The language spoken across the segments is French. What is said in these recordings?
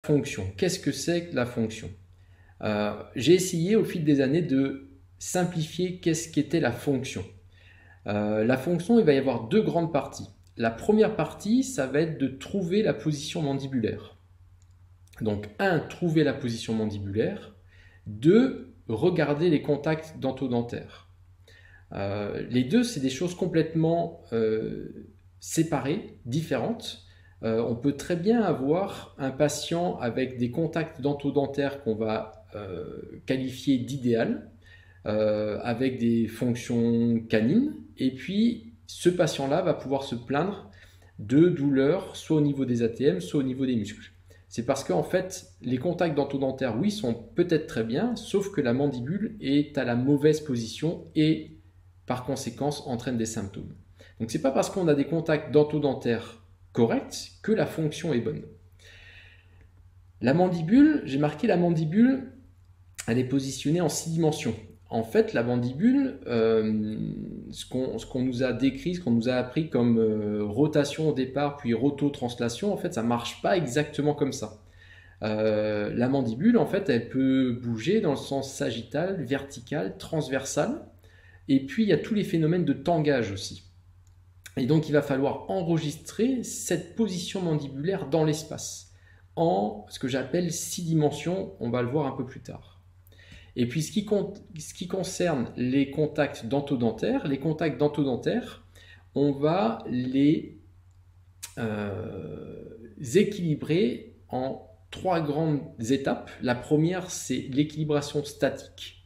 Fonction. Qu'est-ce que c'est que la fonction? J'ai essayé au fil des années de simplifier qu'est-ce qu'était la fonction. La fonction, il va y avoir deux grandes parties. La première partie, ça va être de trouver la position mandibulaire. Donc, trouver la position mandibulaire. 2, regarder les contacts dento-dentaires. Les deux, c'est des choses complètement séparées, différentes. On peut très bien avoir un patient avec des contacts dento-dentaires qu'on va qualifier d'idéal, avec des fonctions canines, et puis ce patient-là va pouvoir se plaindre de douleurs, soit au niveau des ATM, soit au niveau des muscles. C'est parce qu'en fait, les contacts dento-dentaires, oui, sont peut-être très bien, sauf que la mandibule est à la mauvaise position et par conséquent entraîne des symptômes. Donc c'est pas parce qu'on a des contacts dento-dentaires corrects que la fonction est bonne. La mandibule, j'ai marqué la mandibule, elle est positionnée en 6 dimensions. En fait, la mandibule, ce qu'on nous a décrit, ce qu'on nous a appris comme rotation au départ, puis rototranslation, en fait, ça ne marche pas exactement comme ça. La mandibule, en fait, elle peut bouger dans le sens sagittal, vertical, transversal, et puis il y a tous les phénomènes de tangage aussi. Et donc, il va falloir enregistrer cette position mandibulaire dans l'espace, en ce que j'appelle 6 dimensions, on va le voir un peu plus tard. Et puis, ce qui concerne les contacts dento-dentaires, on va les équilibrer en 3 grandes étapes. La première, c'est l'équilibration statique.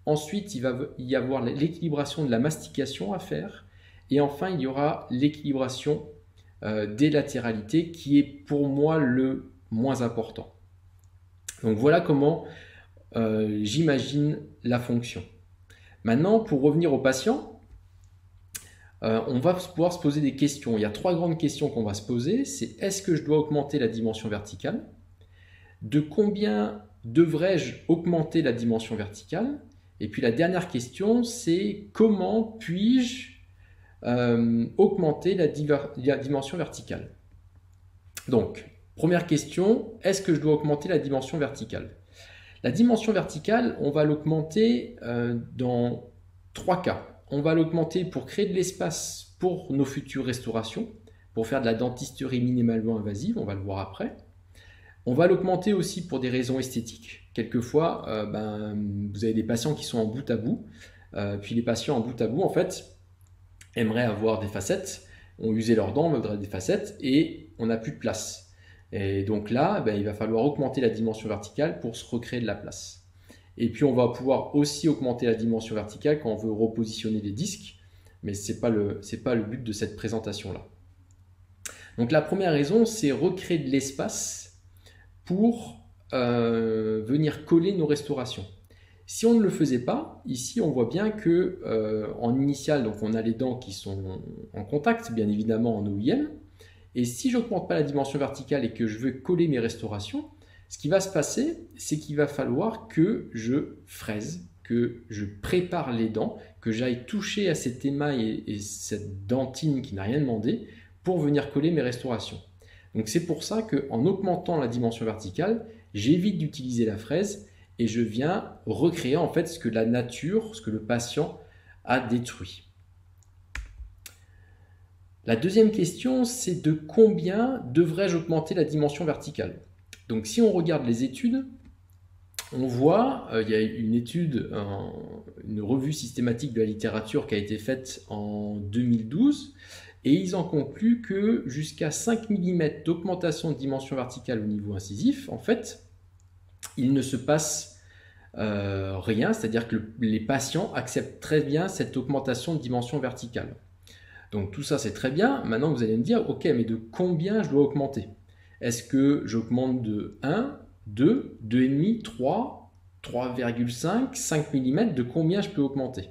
Ensuite, il va y avoir l'équilibration de la mastication à faire. Et enfin, il y aura l'équilibration des latéralités qui est pour moi le moins important. Donc voilà comment j'imagine la fonction. Maintenant, pour revenir au patient, on va pouvoir se poser des questions. Il y a 3 grandes questions qu'on va se poser. C'est est-ce que je dois augmenter la dimension verticale? De combien devrais-je augmenter la dimension verticale? Et puis la dernière question, c'est comment puis-je augmenter la dimension verticale? Donc, première question, est-ce que je dois augmenter la dimension verticale? La dimension verticale, on va l'augmenter dans 3 cas. On va l'augmenter pour créer de l'espace pour nos futures restaurations, pour faire de la dentisterie minimalement invasive, on va le voir après. On va l'augmenter aussi pour des raisons esthétiques. Quelquefois, vous avez des patients qui sont en bout à bout, puis les patients en bout à bout, en fait, aimeraient avoir des facettes, ont usé leurs dents, voudraient des facettes, et on n'a plus de place. Et donc là, il va falloir augmenter la dimension verticale pour se recréer de la place. Et puis on va pouvoir aussi augmenter la dimension verticale quand on veut repositionner les disques, mais ce n'est pas le but de cette présentation-là. Donc la première raison, c'est recréer de l'espace pour venir coller nos restaurations. Si on ne le faisait pas, ici on voit bien que en initial, donc on a les dents qui sont en contact, bien évidemment en OIM, et si je n'augmente pas la dimension verticale et que je veux coller mes restaurations, ce qui va se passer, c'est qu'il va falloir que je fraise, que je prépare les dents, que j'aille toucher à cet émail et cette dentine qui n'a rien demandé pour venir coller mes restaurations. Donc c'est pour ça qu'en augmentant la dimension verticale, j'évite d'utiliser la fraise et je viens recréer en fait ce que la nature, ce que le patient a détruit. La deuxième question, c'est de combien devrais-je augmenter la dimension verticale? Donc si on regarde les études, on voit, il y a une étude, une revue systématique de la littérature qui a été faite en 2012, et ils en concluent que jusqu'à 5 mm d'augmentation de dimension verticale au niveau incisif, en fait, il ne se passe rien, c'est-à-dire que les patients acceptent très bien cette augmentation de dimension verticale. Donc tout ça c'est très bien, maintenant vous allez me dire, ok, mais de combien je dois augmenter? Est-ce que j'augmente de 1, 2, 2,5, 3, 3,5, 5 mm, de combien je peux augmenter?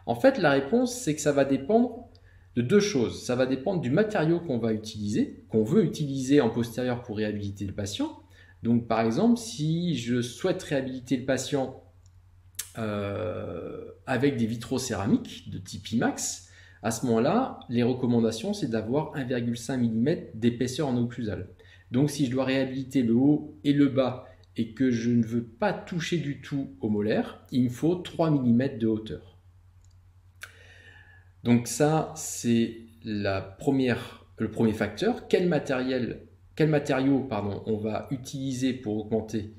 En fait la réponse c'est que ça va dépendre de 2 choses. Ça va dépendre du matériau qu'on va utiliser, qu'on veut utiliser en postérieur pour réhabiliter le patient. Donc par exemple, si je souhaite réhabiliter le patient avec des vitraux céramiques de type IMAX, à ce moment-là, les recommandations, c'est d'avoir 1,5 mm d'épaisseur en occlusale. Donc si je dois réhabiliter le haut et le bas et que je ne veux pas toucher du tout au molaire, il me faut 3 mm de hauteur. Donc ça, c'est le premier facteur. Quel matériau on va utiliser pour augmenter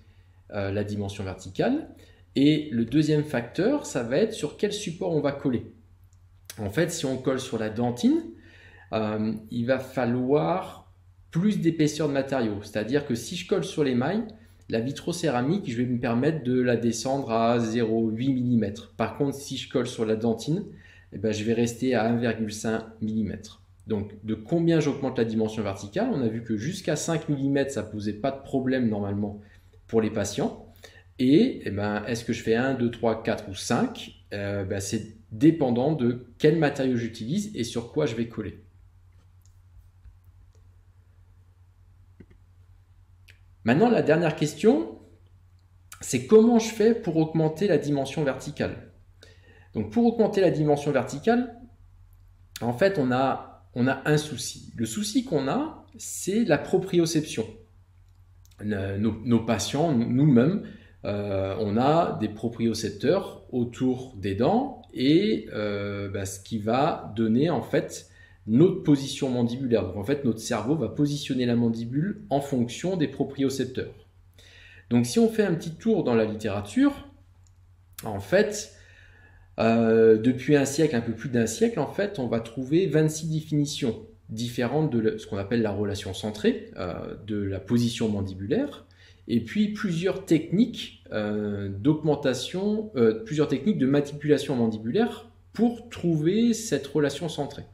la dimension verticale? Et le deuxième facteur, ça va être sur quel support on va coller. En fait, si on colle sur la dentine, il va falloir plus d'épaisseur de matériau. C'est-à-dire que si je colle sur l'émail, la vitrocéramique, je vais me permettre de la descendre à 0,8 mm. Par contre, si je colle sur la dentine, eh ben, je vais rester à 1,5 mm. Donc, de combien j'augmente la dimension verticale? On a vu que jusqu'à 5 mm, ça ne posait pas de problème normalement pour les patients. Et eh ben, est-ce que je fais 1, 2, 3, 4 ou 5? Ben, c'est dépendant de quel matériau j'utilise et sur quoi je vais coller. Maintenant, la dernière question, c'est comment je fais pour augmenter la dimension verticale? Donc, pour augmenter la dimension verticale, en fait, on a un souci. Le souci qu'on a, c'est la proprioception. Nos patients, nous-mêmes, on a des propriocepteurs autour des dents et ce qui va donner en fait notre position mandibulaire. Donc en fait, notre cerveau va positionner la mandibule en fonction des propriocepteurs. Donc si on fait un petit tour dans la littérature, en fait, depuis un siècle, un peu plus d'un siècle, en fait, on va trouver 26 définitions différentes de ce qu'on appelle la relation centrée, de la position mandibulaire, et puis plusieurs techniques d'augmentation, plusieurs techniques de manipulation mandibulaire pour trouver cette relation centrée.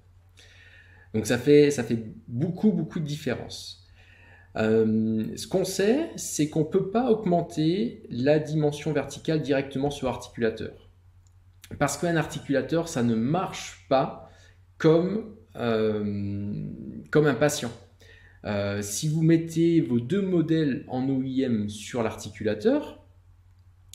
Donc ça fait beaucoup de différences. Ce qu'on sait, c'est qu'on ne peut pas augmenter la dimension verticale directement sur l'articulateur. Parce qu'un articulateur, ça ne marche pas comme un patient. Si vous mettez vos deux modèles en OIM sur l'articulateur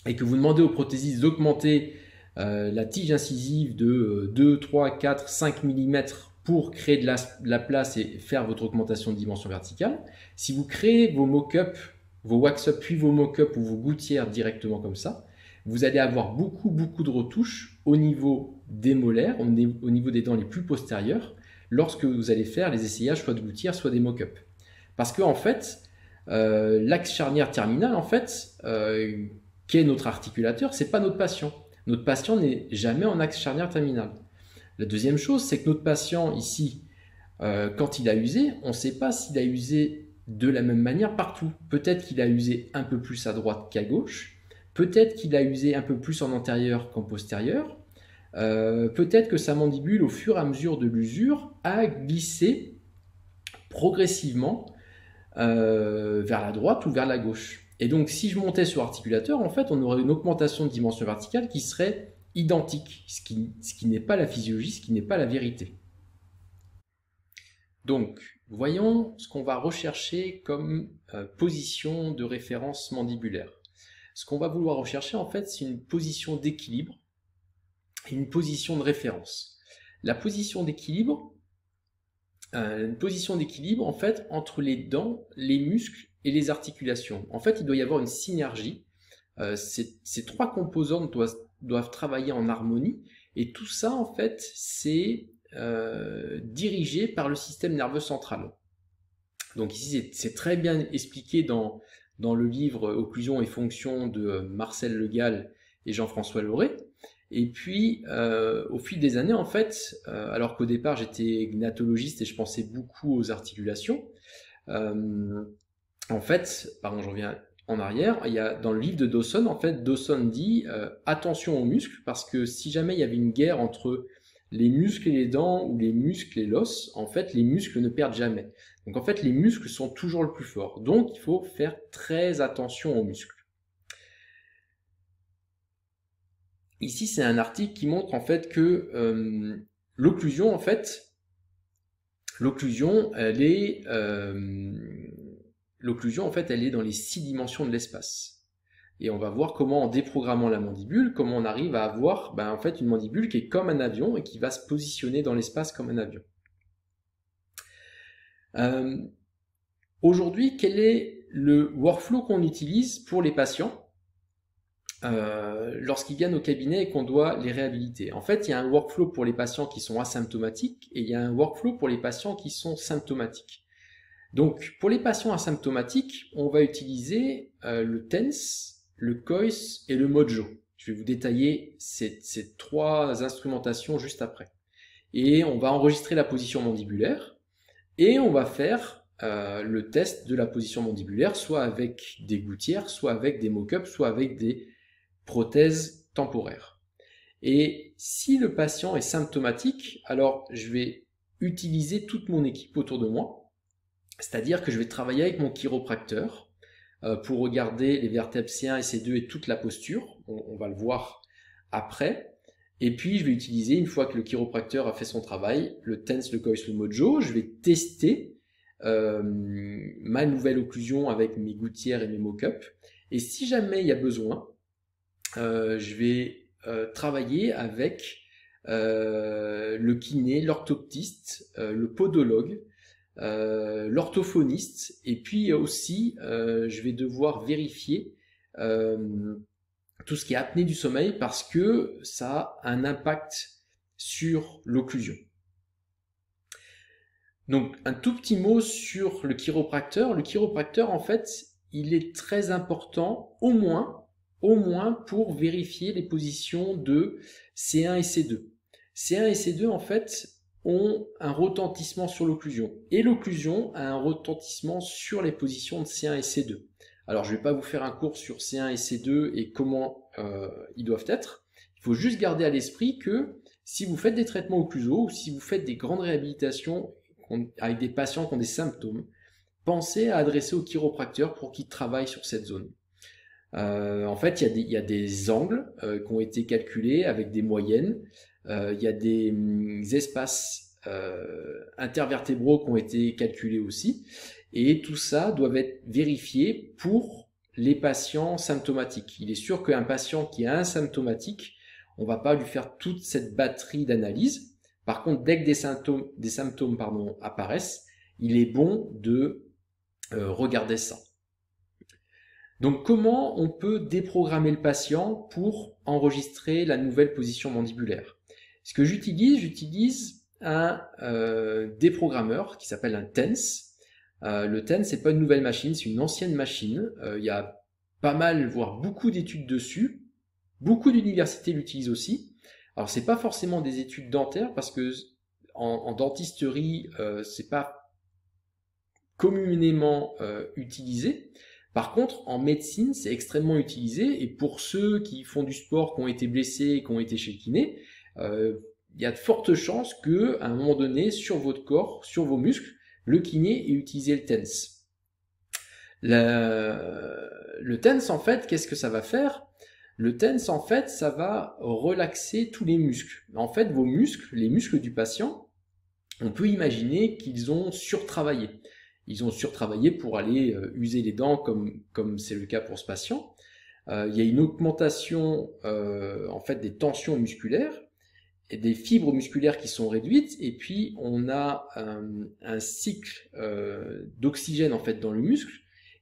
et que vous demandez au prothésiste d'augmenter la tige incisive de 2, 3, 4, 5 mm pour créer de la place et faire votre augmentation de dimension verticale, si vous créez vos mock-up, vos wax-up puis vos mock-up ou vos gouttières directement comme ça, vous allez avoir beaucoup de retouches au niveau des molaires, au niveau des dents les plus postérieures, lorsque vous allez faire les essayages soit de gouttières, soit des mock-up. Parce que en fait, l'axe charnière terminal, en fait, qui est notre articulateur, c'est pas notre patient. Notre patient n'est jamais en axe charnière terminal. La deuxième chose, c'est que notre patient ici, quand il a usé, on ne sait pas s'il a usé de la même manière partout. Peut-être qu'il a usé un peu plus à droite qu'à gauche. Peut-être qu'il a usé un peu plus en antérieur qu'en postérieur. Peut-être que sa mandibule, au fur et à mesure de l'usure, a glissé progressivement vers la droite ou vers la gauche. Et donc, si je montais sur l'articulateur, en fait, on aurait une augmentation de dimension verticale qui serait identique, ce qui n'est pas la physiologie, ce qui n'est pas la vérité. Donc, voyons ce qu'on va rechercher comme position de référence mandibulaire. Ce qu'on va vouloir rechercher, en fait, c'est une position d'équilibre et une position de référence. La position d'équilibre, en fait, entre les dents, les muscles et les articulations. En fait, il doit y avoir une synergie. Ces trois composantes doivent travailler en harmonie. Et tout ça, en fait, c'est dirigé par le système nerveux central. Donc ici, c'est très bien expliqué dans le livre Occlusion et fonction de Marcel Le Gall et Jean-François Lauré. Et puis, au fil des années, en fait, alors qu'au départ, j'étais gnatologiste et je pensais beaucoup aux articulations, en fait, pardon, je reviens en arrière, il y a dans le livre de Dawson, en fait, Dawson dit attention aux muscles, parce que si jamais il y avait une guerre entre les muscles et les dents ou les muscles et l'os, en fait, les muscles ne perdent jamais. Donc, en fait, les muscles sont toujours le plus fort. Donc, il faut faire très attention aux muscles. Ici, c'est un article qui montre en fait que l'occlusion, en fait, elle est dans les 6 dimensions de l'espace. Et on va voir comment, en déprogrammant la mandibule, comment on arrive à avoir en fait, une mandibule qui est comme un avion et qui va se positionner dans l'espace comme un avion. Aujourd'hui, quel est le workflow qu'on utilise pour les patients lorsqu'ils viennent au cabinet et qu'on doit les réhabiliter? En fait, il y a un workflow pour les patients qui sont asymptomatiques et il y a un workflow pour les patients qui sont symptomatiques. Donc, pour les patients asymptomatiques, on va utiliser le TENS, le COIS et le MODJO. Je vais vous détailler ces trois instrumentations juste après. Et on va enregistrer la position mandibulaire et on va faire le test de la position mandibulaire, soit avec des gouttières, soit avec des mock-ups, soit avec des prothèses temporaires. Et si le patient est symptomatique, alors je vais utiliser toute mon équipe autour de moi, c'est-à-dire que je vais travailler avec mon chiropracteur pour regarder les vertèbres C1 et C2 et toute la posture, on va le voir après. Et puis je vais utiliser, une fois que le chiropracteur a fait son travail, le TENS, le COIS, le MODJO, je vais tester ma nouvelle occlusion avec mes gouttières et mes mock-ups. Et si jamais il y a besoin, je vais travailler avec le kiné, l'orthoptiste, le podologue, l'orthophoniste, et puis aussi je vais devoir vérifier tout ce qui est apnée du sommeil parce que ça a un impact sur l'occlusion. Donc un tout petit mot sur le chiropracteur. Le chiropracteur, en fait, il est très important, au moins pour vérifier les positions de C1 et C2. C1 et C2, en fait, ont un retentissement sur l'occlusion. Et l'occlusion a un retentissement sur les positions de C1 et C2. Alors, je ne vais pas vous faire un cours sur C1 et C2 et comment ils doivent être. Il faut juste garder à l'esprit que si vous faites des traitements occlusaux ou si vous faites des grandes réhabilitations avec des patients qui ont des symptômes, pensez à adresser au chiropracteur pour qu'il travaille sur cette zone. En fait, il y a des angles qui ont été calculés avec des moyennes. Il y a des espaces intervertébraux qui ont été calculés aussi. Et tout ça doit être vérifié pour les patients symptomatiques. Il est sûr qu'un patient qui est asymptomatique, on ne va pas lui faire toute cette batterie d'analyse. Par contre, dès que des symptômes apparaissent, il est bon de regarder ça. Donc, comment on peut déprogrammer le patient pour enregistrer la nouvelle position mandibulaire? Ce que j'utilise un déprogrammeur qui s'appelle un TENS. Le TENS, c'est pas une nouvelle machine, c'est une ancienne machine. Il y a pas mal, voire beaucoup d'études dessus. Beaucoup d'universités l'utilisent aussi. Alors, c'est pas forcément des études dentaires parce que en dentisterie, c'est pas communément utilisé. Par contre, en médecine, c'est extrêmement utilisé. Et pour ceux qui font du sport, qui ont été blessés, qui ont été chez le kiné, il y a de fortes chances que, à un moment donné, sur votre corps, sur vos muscles, le kiné ait utilisé le TENS. Le TENS, en fait, qu'est-ce que ça va faire? Le TENS, en fait, ça va relaxer tous les muscles. En fait, vos muscles, les muscles du patient, on peut imaginer qu'ils ont surtravaillé. Ils ont surtravaillé pour aller user les dents comme c'est le cas pour ce patient. Il y a une augmentation en fait des tensions musculaires et des fibres musculaires qui sont réduites, et puis on a un cycle d'oxygène en fait dans le muscle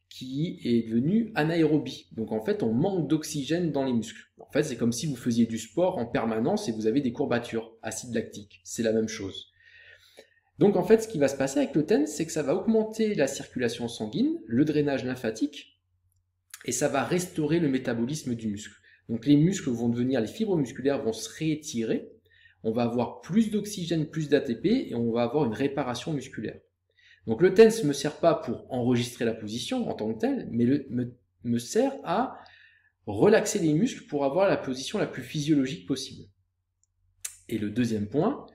qui est devenu anaérobie. Donc en fait, on manque d'oxygène dans les muscles. En fait, c'est comme si vous faisiez du sport en permanence et vous avez des courbatures, acide lactique. C'est la même chose. Donc en fait, ce qui va se passer avec le TENS, c'est que ça va augmenter la circulation sanguine, le drainage lymphatique, et ça va restaurer le métabolisme du muscle. Donc les muscles vont devenir, les fibres musculaires vont se réétirer, on va avoir plus d'oxygène, plus d'ATP, et on va avoir une réparation musculaire. Donc le TENS ne me sert pas pour enregistrer la position en tant que telle, mais me sert à relaxer les muscles pour avoir la position la plus physiologique possible. Et le deuxième point,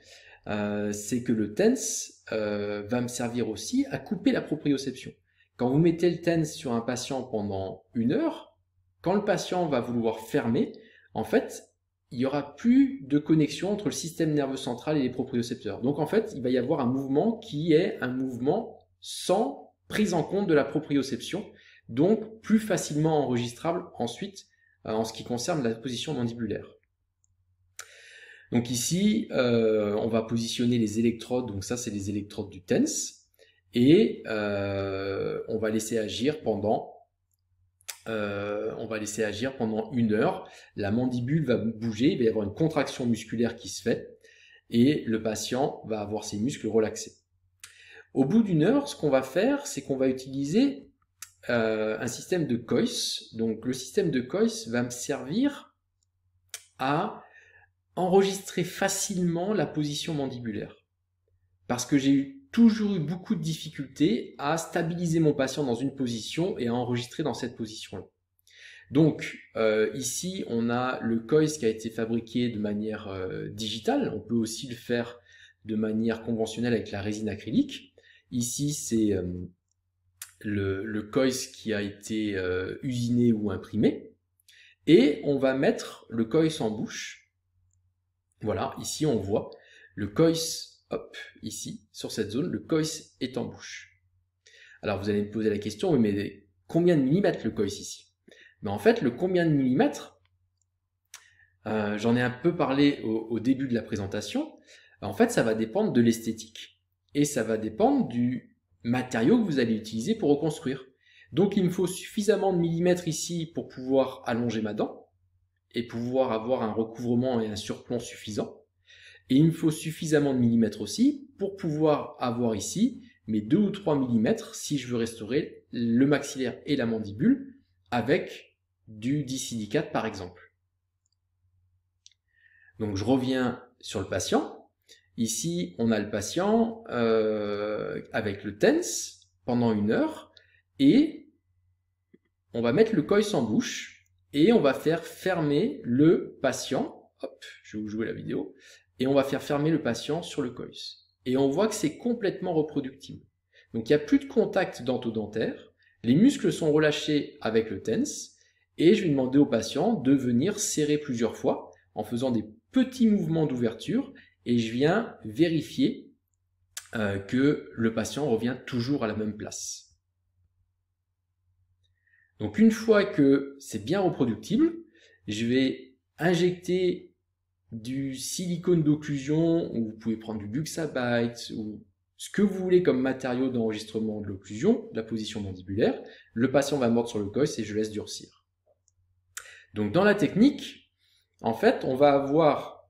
c'est que le TENS va me servir aussi à couper la proprioception. Quand vous mettez le TENS sur un patient pendant 1 heure, quand le patient va vouloir fermer, en fait, il n'y aura plus de connexion entre le système nerveux central et les propriocepteurs. Donc en fait, il va y avoir un mouvement qui est un mouvement sans prise en compte de la proprioception, donc plus facilement enregistrable ensuite en ce qui concerne la position mandibulaire. Donc ici, on va positionner les électrodes, donc ça c'est les électrodes du TENS, et on va laisser agir pendant 1 heure. La mandibule va bouger, il va y avoir une contraction musculaire qui se fait et le patient va avoir ses muscles relaxés. Au bout d'1 heure, ce qu'on va faire, c'est qu'on va utiliser un système de Coyce. Donc le système de Coyce va me servir à enregistrer facilement la position mandibulaire. Parce que j'ai toujours eu beaucoup de difficultés à stabiliser mon patient dans une position et à enregistrer dans cette position-là. Donc ici, on a le Coyce qui a été fabriqué de manière digitale. On peut aussi le faire de manière conventionnelle avec la résine acrylique. Ici, c'est le Coyce qui a été usiné ou imprimé. Et on va mettre le Coyce en bouche. Voilà, ici on voit le Coyce, hop, ici, sur cette zone, le Coyce est en bouche. Alors vous allez me poser la question, oui, mais combien de millimètres le Coyce ici? Mais en fait, le combien de millimètres, j'en ai un peu parlé au début de la présentation. En fait, ça va dépendre de l'esthétique et ça va dépendre du matériau que vous allez utiliser pour reconstruire. Donc il me faut suffisamment de millimètres ici pour pouvoir allonger ma dent et pouvoir avoir un recouvrement et un surplomb suffisant. Et il me faut suffisamment de millimètres aussi pour pouvoir avoir ici mes 2 ou 3 millimètres si je veux restaurer le maxillaire et la mandibule avec du disilicate par exemple. Donc je reviens sur le patient. Ici, on a le patient avec le TENS pendant 1 heure et on va mettre le Coyce en bouche et on va faire fermer le patient. Hop, je vais vous jouer la vidéo. Et on va faire fermer le patient sur le Coyce. Et on voit que c'est complètement reproductible. Donc il n'y a plus de contact dento-dentaire. Les muscles sont relâchés avec le TENS. Et je vais demander au patient de venir serrer plusieurs fois en faisant des petits mouvements d'ouverture. Et je viens vérifier que le patient revient toujours à la même place. Donc une fois que c'est bien reproductible, je vais injecter du silicone d'occlusion, ou vous pouvez prendre du Luxabite, ou ce que vous voulez comme matériau d'enregistrement de l'occlusion, de la position mandibulaire. Le patient va mordre sur le Coyce et je laisse durcir. Donc dans la technique, en fait, on va avoir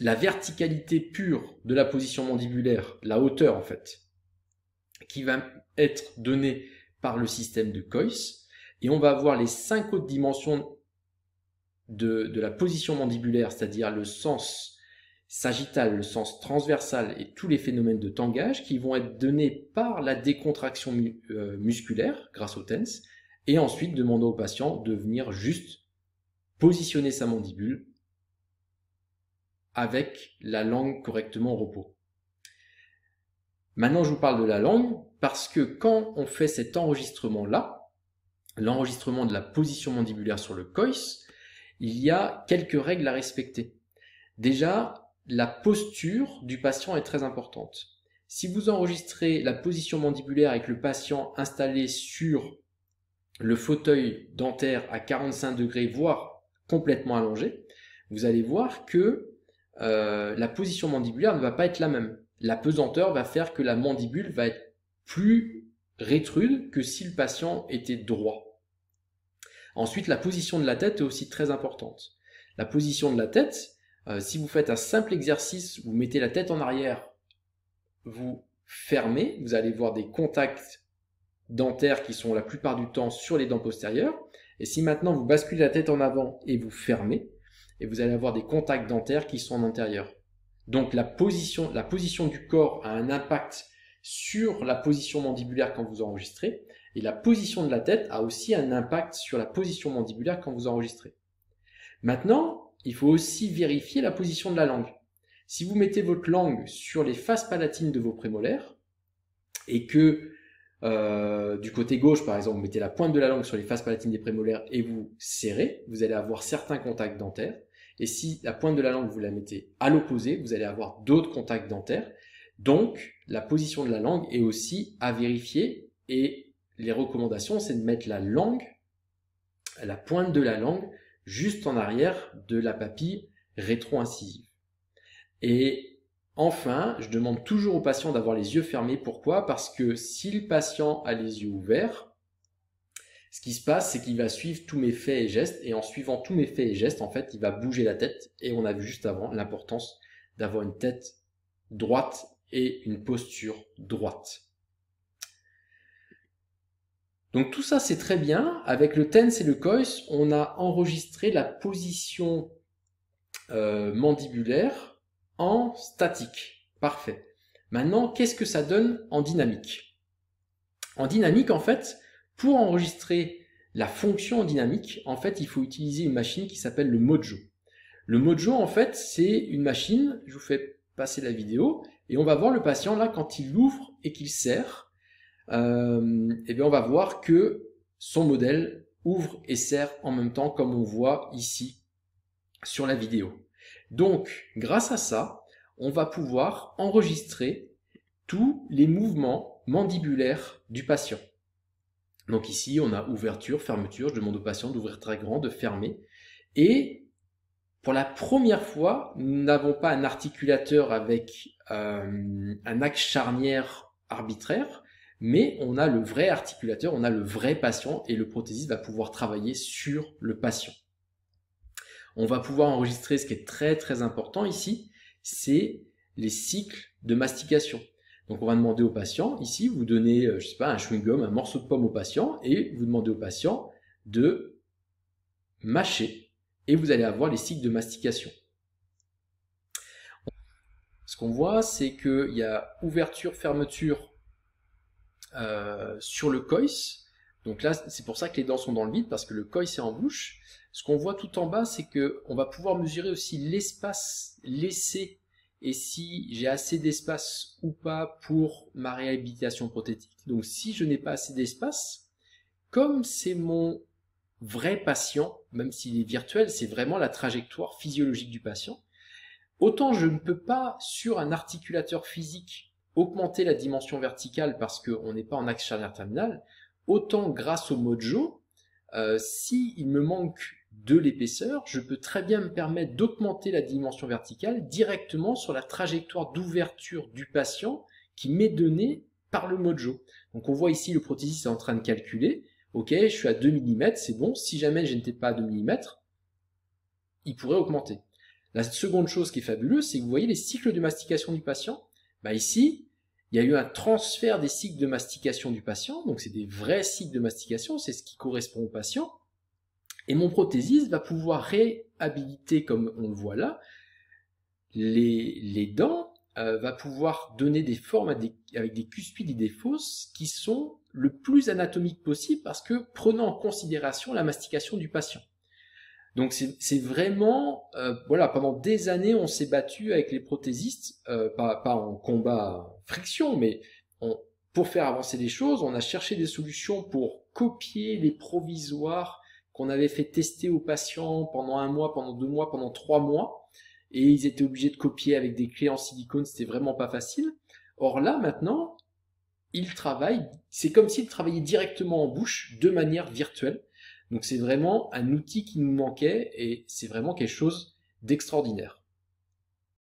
la verticalité pure de la position mandibulaire, la hauteur en fait, qui va être donnée par le système de Coyce. Et on va avoir les 5 autres dimensions de la position mandibulaire, c'est-à-dire le sens sagittal, le sens transversal et tous les phénomènes de tangage qui vont être donnés par la décontraction musculaire grâce au TENS. Et ensuite, demander au patient de venir juste positionner sa mandibule avec la langue correctement au repos. Maintenant, je vous parle de la langue parce que quand on fait cet enregistrement-là, l'enregistrement de la position mandibulaire sur le Coyce, il y a quelques règles à respecter. Déjà, la posture du patient est très importante. Si vous enregistrez la position mandibulaire avec le patient installé sur le fauteuil dentaire à 45 degrés, voire complètement allongé, vous allez voir que la position mandibulaire ne va pas être la même. La pesanteur va faire que la mandibule va être plus rétrude que si le patient était droit. Ensuite, la position de la tête est aussi très importante. La position de la tête, si vous faites un simple exercice, vous mettez la tête en arrière, vous fermez, vous allez voir des contacts dentaires qui sont la plupart du temps sur les dents postérieures. Et si maintenant vous basculez la tête en avant et vous fermez, et vous allez avoir des contacts dentaires qui sont en antérieur. Donc la position du corps a un impact sur la position mandibulaire quand vous enregistrez, et la position de la tête a aussi un impact sur la position mandibulaire quand vous enregistrez. Maintenant, il faut aussi vérifier la position de la langue. Si vous mettez votre langue sur les faces palatines de vos prémolaires, et que du côté gauche, par exemple, vous mettez la pointe de la langue sur les faces palatines des prémolaires et vous serrez, vous allez avoir certains contacts dentaires. Et si la pointe de la langue, vous la mettez à l'opposé, vous allez avoir d'autres contacts dentaires. Donc, la position de la langue est aussi à vérifier. Et les recommandations, c'est de mettre la langue, la pointe de la langue, juste en arrière de la papille rétro-incisive. Et Enfin, je demande toujours au patient d'avoir les yeux fermés. Pourquoi? Parce que si le patient a les yeux ouverts, ce qui se passe, c'est qu'il va suivre tous mes faits et gestes, et en suivant tous mes faits et gestes, en fait, il va bouger la tête, et on a vu juste avant l'importance d'avoir une tête droite et une posture droite. Donc tout ça, c'est très bien. Avec le TENS et le COIS, on a enregistré la position mandibulaire en statique. Parfait. Maintenant, qu'est-ce que ça donne en dynamique? En dynamique, en fait, pour enregistrer la fonction en dynamique, en fait, il faut utiliser une machine qui s'appelle le Mojo. Le Mojo, en fait, c'est une machine, je vous fais passer la vidéo, et on va voir le patient là quand il l'ouvre et qu'il serre. Et bien on va voir que son modèle ouvre et serre en même temps, comme on voit ici sur la vidéo. Donc, grâce à ça, on va pouvoir enregistrer tous les mouvements mandibulaires du patient. Donc ici, on a ouverture, fermeture. Je demande au patient d'ouvrir très grand, de fermer. Et pour la première fois, nous n'avons pas un articulateur avec un axe charnière arbitraire, mais on a le vrai articulateur, on a le vrai patient et le prothésiste va pouvoir travailler sur le patient. On va pouvoir enregistrer ce qui est très très important ici, c'est les cycles de mastication. Donc on va demander au patient, ici vous donnez, je sais pas, un chewing-gum, un morceau de pomme au patient et vous demandez au patient de mâcher et vous allez avoir les cycles de mastication. Ce qu'on voit, c'est qu'il y a ouverture, fermeture sur le coïs. Donc là, c'est pour ça que les dents sont dans le vide, parce que le coïs est en bouche. Ce qu'on voit tout en bas, c'est qu'on va pouvoir mesurer aussi l'espace laissé et si j'ai assez d'espace ou pas pour ma réhabilitation prothétique. Donc si je n'ai pas assez d'espace, comme c'est mon vrai patient, même s'il est virtuel, c'est vraiment la trajectoire physiologique du patient, autant je ne peux pas, sur un articulateur physique, augmenter la dimension verticale parce qu'on n'est pas en axe charnière terminal, autant grâce au Mojo, s'il me manque de l'épaisseur, je peux très bien me permettre d'augmenter la dimension verticale directement sur la trajectoire d'ouverture du patient qui m'est donnée par le Mojo. Donc on voit ici le prothésiste est en train de calculer, ok, je suis à 2 mm, c'est bon, si jamais je n'étais pas à 2 mm, il pourrait augmenter. La seconde chose qui est fabuleuse, c'est que vous voyez les cycles de mastication du patient. Bah ici, il y a eu un transfert des cycles de mastication du patient, donc c'est des vrais cycles de mastication, c'est ce qui correspond au patient. Et mon prothésiste va pouvoir réhabiliter, comme on le voit là, les dents, va pouvoir donner des formes avec des cuspides et des fosses qui sont le plus anatomiques possible parce que prenant en considération la mastication du patient. Donc c'est vraiment, voilà, pendant des années, on s'est battu avec les prothésistes, pas en combat friction, mais pour faire avancer les choses, on a cherché des solutions pour copier les provisoires qu'on avait fait tester aux patients pendant 1 mois, pendant 2 mois, pendant 3 mois, et ils étaient obligés de copier avec des clés en silicone, c'était vraiment pas facile. Or là, maintenant, ils travaillent, c'est comme s'ils travaillaient directement en bouche, de manière virtuelle. Donc c'est vraiment un outil qui nous manquait et c'est vraiment quelque chose d'extraordinaire.